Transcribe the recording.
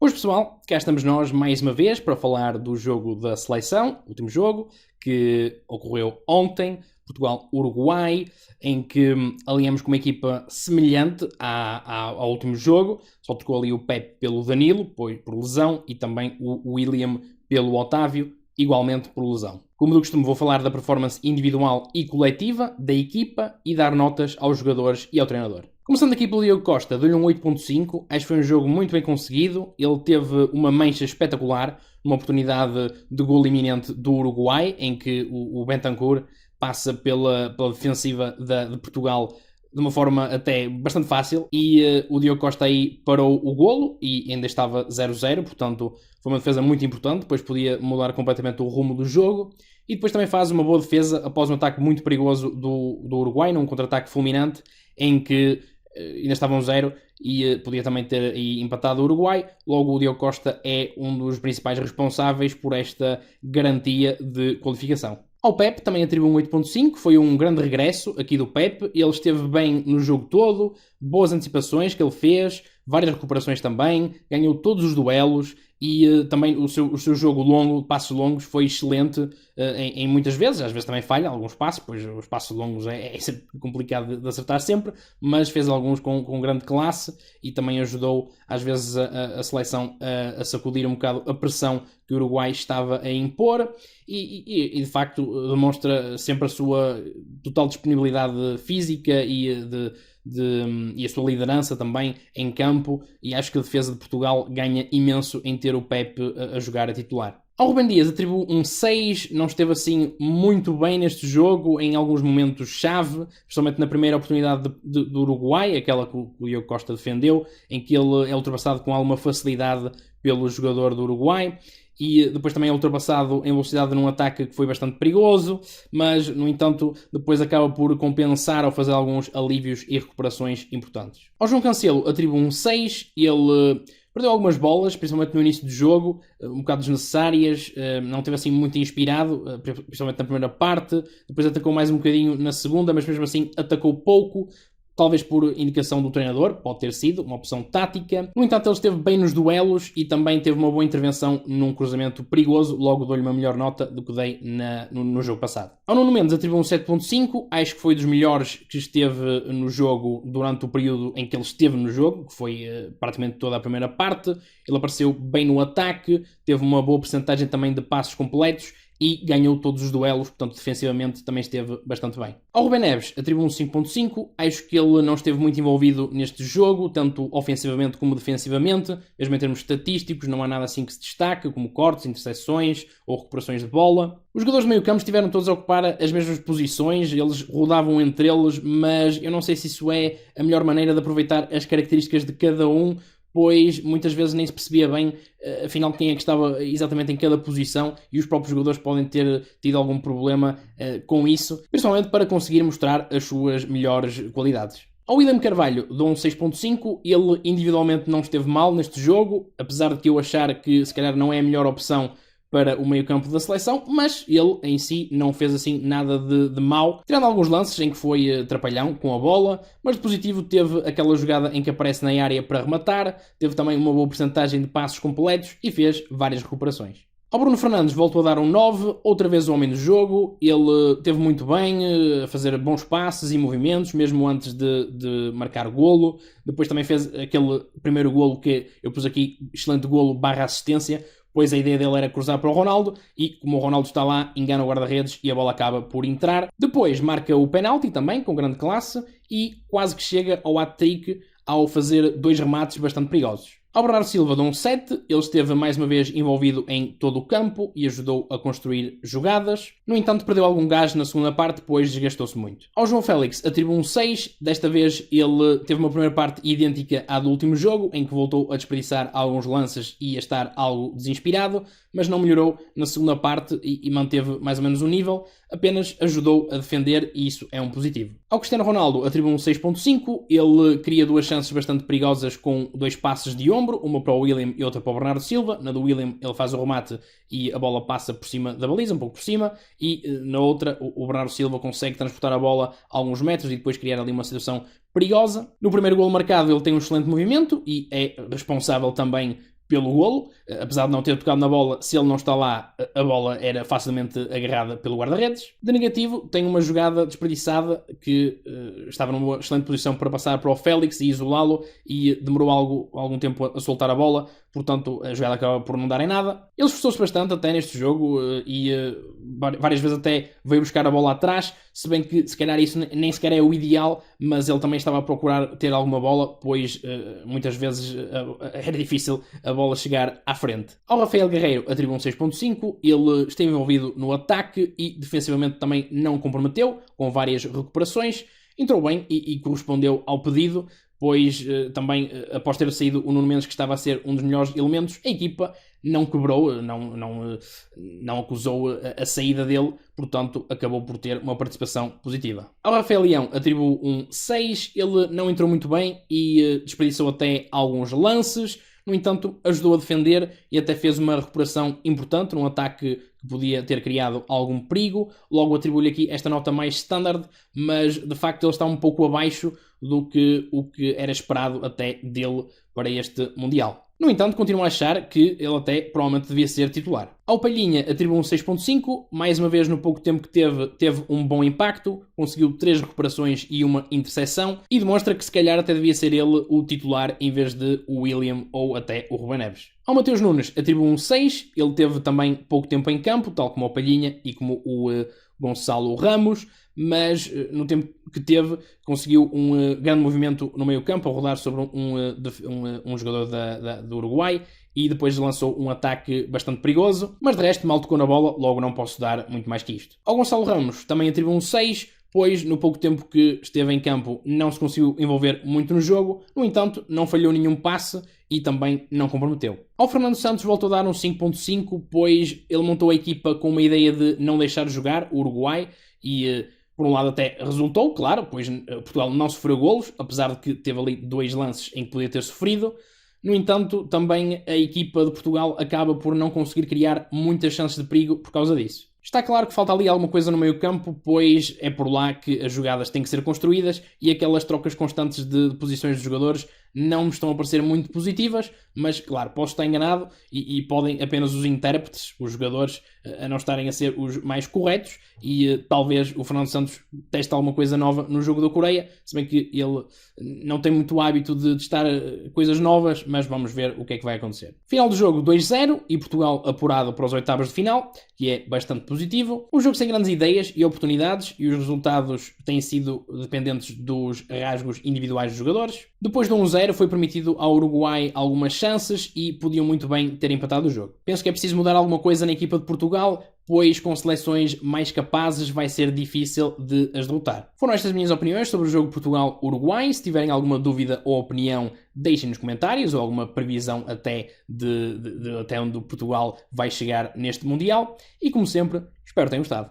Pois pessoal, cá estamos nós mais uma vez para falar do jogo da seleção, o último jogo, que ocorreu ontem, Portugal-Uruguai, em que alinhamos com uma equipa semelhante ao último jogo, só trocou ali o Pepe pelo Danilo, por lesão, e também o William pelo Otávio, igualmente por lesão. Como do costume, vou falar da performance individual e coletiva da equipa e dar notas aos jogadores e ao treinador. Começando aqui pelo Diogo Costa, dou-lhe um 8.5, acho que foi um jogo muito bem conseguido, ele teve uma mancha espetacular, uma oportunidade de golo iminente do Uruguai, em que o Bentancur passa pela defensiva de Portugal de uma forma até bastante fácil, e o Diogo Costa aí parou o golo e ainda estava 0-0, portanto foi uma defesa muito importante, depois podia mudar completamente o rumo do jogo, e depois também faz uma boa defesa após um ataque muito perigoso do Uruguai, num contra-ataque fulminante, em que ainda estavam 0 e podia também ter empatado o Uruguai. Logo o Diogo Costa é um dos principais responsáveis por esta garantia de qualificação. Ao Pepe também atribuo um 8.5, foi um grande regresso aqui do Pepe, ele esteve bem no jogo todo, boas antecipações que ele fez, várias recuperações também, ganhou todos os duelos e também o seu jogo longo, passos longos, foi excelente em muitas vezes, às vezes também falha alguns passos, pois os passos longos é sempre complicado de acertar sempre, mas fez alguns com grande classe e também ajudou às vezes a seleção a sacudir um bocado a pressão que o Uruguai estava a impor e de facto demonstra sempre a sua total disponibilidade física e a sua liderança também em campo, e acho que a defesa de Portugal ganha imenso em ter o Pepe a jogar a titular. Ao Rubem Dias atribuo um 6, não esteve assim muito bem neste jogo, em alguns momentos chave, principalmente na primeira oportunidade do Uruguai, aquela que o Diogo Costa defendeu, em que ele é ultrapassado com alguma facilidade pelo jogador do Uruguai, e depois também é ultrapassado em velocidade num ataque que foi bastante perigoso, mas no entanto depois acaba por compensar ao fazer alguns alívios e recuperações importantes. Ao João Cancelo atribuo um 6, ele perdeu algumas bolas, principalmente no início do jogo, um bocado desnecessárias, não esteve assim muito inspirado, principalmente na primeira parte, depois atacou mais um bocadinho na segunda, mas mesmo assim atacou pouco, talvez por indicação do treinador, pode ter sido uma opção tática. No entanto, ele esteve bem nos duelos e também teve uma boa intervenção num cruzamento perigoso, logo dou-lhe uma melhor nota do que dei no jogo passado. Ao Nuno Mendes atribuo um 7.5, acho que foi dos melhores que esteve no jogo durante o período em que ele esteve no jogo, que foi praticamente toda a primeira parte. Ele apareceu bem no ataque, teve uma boa percentagem também de passos completos e ganhou todos os duelos, portanto defensivamente também esteve bastante bem. Ao Rubem Neves atribuo um 5.5, acho que ele não esteve muito envolvido neste jogo, tanto ofensivamente como defensivamente, mesmo em termos estatísticos não há nada assim que se destaque, como cortes, interseções ou recuperações de bola. Os jogadores de meio campo estiveram todos a ocupar as mesmas posições, eles rodavam entre eles, mas eu não sei se isso é a melhor maneira de aproveitar as características de cada um, pois muitas vezes nem se percebia bem afinal quem é que estava exatamente em cada posição e os próprios jogadores podem ter tido algum problema com isso, principalmente para conseguir mostrar as suas melhores qualidades. Ao William Carvalho dou um 6.5, ele individualmente não esteve mal neste jogo, apesar de que eu achar que se calhar não é a melhor opção para o meio-campo da seleção, mas ele em si não fez assim nada de mau, tirando alguns lances em que foi trapalhão com a bola, mas de positivo teve aquela jogada em que aparece na área para rematar, teve também uma boa porcentagem de passos completos e fez várias recuperações. Ao Bruno Fernandes voltou a dar um 9, outra vez o homem do jogo, ele teve muito bem, a fazer bons passes e movimentos, mesmo antes de marcar golo, depois também fez aquele primeiro golo que eu pus aqui, excelente golo barra assistência, pois a ideia dele era cruzar para o Ronaldo e como o Ronaldo está lá, engana o guarda-redes e a bola acaba por entrar. Depois marca o penalti também, com grande classe, e quase que chega ao hat-trick ao fazer 2 remates bastante perigosos. Ao Bernardo Silva dou um 7, ele esteve mais uma vez envolvido em todo o campo e ajudou a construir jogadas. No entanto, perdeu algum gás na segunda parte, pois desgastou-se muito. Ao João Félix atribuo um 6, desta vez ele teve uma primeira parte idêntica à do último jogo, em que voltou a desperdiçar alguns lances e a estar algo desinspirado, mas não melhorou na segunda parte e manteve mais ou menos o nível, apenas ajudou a defender e isso é um positivo. Ao Cristiano Ronaldo atribuo um 6.5, ele cria 2 chances bastante perigosas com 2 passes de ombro, uma para o William e outra para o Bernardo Silva. Na do William ele faz o remate e a bola passa por cima da baliza, um pouco por cima, e na outra o Bernardo Silva consegue transportar a bola a alguns metros e depois criar ali uma situação perigosa. No primeiro golo marcado ele tem um excelente movimento e é responsável também pelo golo, apesar de não ter tocado na bola, se ele não está lá, a bola era facilmente agarrada pelo guarda-redes. De negativo, tem uma jogada desperdiçada que estava numa excelente posição para passar para o Félix e isolá-lo, e demorou algum tempo a soltar a bola, portanto a jogada acaba por não dar em nada. Ele esforçou-se bastante até neste jogo e várias vezes até veio buscar a bola atrás, se bem que se calhar isso nem sequer é o ideal, mas ele também estava a procurar ter alguma bola, pois muitas vezes era difícil a bola chegar à frente. Ao Rafael Guerreiro atribuiu um 6.5, ele esteve envolvido no ataque e defensivamente também não comprometeu, com várias recuperações, entrou bem e correspondeu ao pedido, pois também após ter saído o Nuno Mendes, que estava a ser um dos melhores elementos, a equipa não quebrou, não acusou a saída dele, portanto acabou por ter uma participação positiva. Ao Rafael Leão atribuiu um 6, ele não entrou muito bem e desperdiçou até alguns lances. No entanto, ajudou a defender e até fez uma recuperação importante num ataque que podia ter criado algum perigo. Logo atribuo-lhe aqui esta nota mais standard, mas de facto ele está um pouco abaixo do que o que era esperado até dele para este Mundial. No entanto, continuo a achar que ele até provavelmente devia ser titular. Ao Palhinha atribuo um 6.5, mais uma vez no pouco tempo que teve um bom impacto, conseguiu 3 recuperações e uma interseção e demonstra que se calhar até devia ser ele o titular em vez de o William ou até o Ruben Neves. Ao Mateus Nunes atribuo um 6, ele teve também pouco tempo em campo, tal como o Palhinha e como o Gonçalo Ramos, mas no tempo que teve conseguiu um grande movimento no meio campo, a rodar sobre um jogador do Uruguai e depois lançou um ataque bastante perigoso, mas de resto mal tocou na bola, logo não posso dar muito mais que isto. Ao Gonçalo Ramos também atribuo um 6, pois no pouco tempo que esteve em campo não se conseguiu envolver muito no jogo, no entanto não falhou nenhum passe e também não comprometeu. Ao Fernando Santos voltou a dar um 5.5, pois ele montou a equipa com uma ideia de não deixar jogar o Uruguai e por um lado até resultou, claro, pois Portugal não sofreu golos, apesar de que teve ali 2 lances em que podia ter sofrido. No entanto, também a equipa de Portugal acaba por não conseguir criar muitas chances de perigo por causa disso. Está claro que falta ali alguma coisa no meio campo, pois é por lá que as jogadas têm que ser construídas e aquelas trocas constantes de posições dos jogadores não me estão a parecer muito positivas, mas claro, posso estar enganado e podem apenas os intérpretes, os jogadores, a não estarem a ser os mais corretos e talvez o Fernando Santos teste alguma coisa nova no jogo da Coreia, se bem que ele não tem muito hábito de testar coisas novas, mas vamos ver o que é que vai acontecer. Final do jogo 2-0 e Portugal apurado para os oitavos de final, que é bastante positivo. Um jogo sem grandes ideias e oportunidades e os resultados têm sido dependentes dos rasgos individuais dos jogadores. Depois do 1-0 foi permitido ao Uruguai algumas chances e podiam muito bem ter empatado o jogo. Penso que é preciso mudar alguma coisa na equipa de Portugal, pois com seleções mais capazes vai ser difícil de as derrotar. Foram estas minhas opiniões sobre o jogo Portugal-Uruguai. Se tiverem alguma dúvida ou opinião, deixem nos comentários ou alguma previsão até até onde o Portugal vai chegar neste Mundial. E como sempre, espero que tenham gostado.